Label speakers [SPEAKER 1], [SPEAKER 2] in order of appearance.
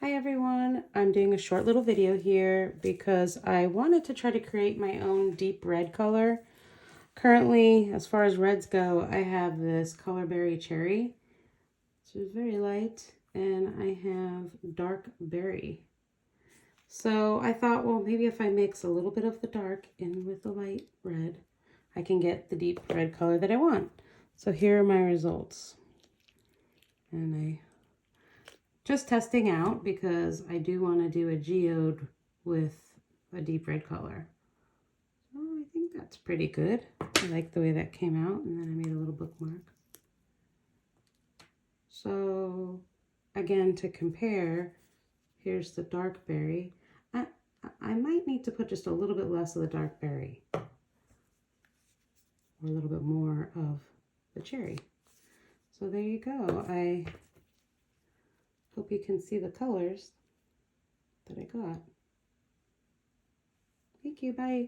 [SPEAKER 1] Hi everyone, I'm doing a short little video here because I wanted to try to create my own deep red color. Currently, as far as reds go, I have this Colorberry cherry, which is very light, and I have dark berry. So I thought, well, maybe if I mix a little bit of the dark in with the light red, I can get the deep red color that I want. So here are my results. And I just testing out because I do want to do a geode with a deep red color. So I think that's pretty good. I like the way that came out, and then I made a little bookmark. So again, to compare, here's the dark berry. I might need to put just a little bit less of the dark berry or a little bit more of the cherry. So there you go. I hope you can see the colors that I got. Thank you, bye.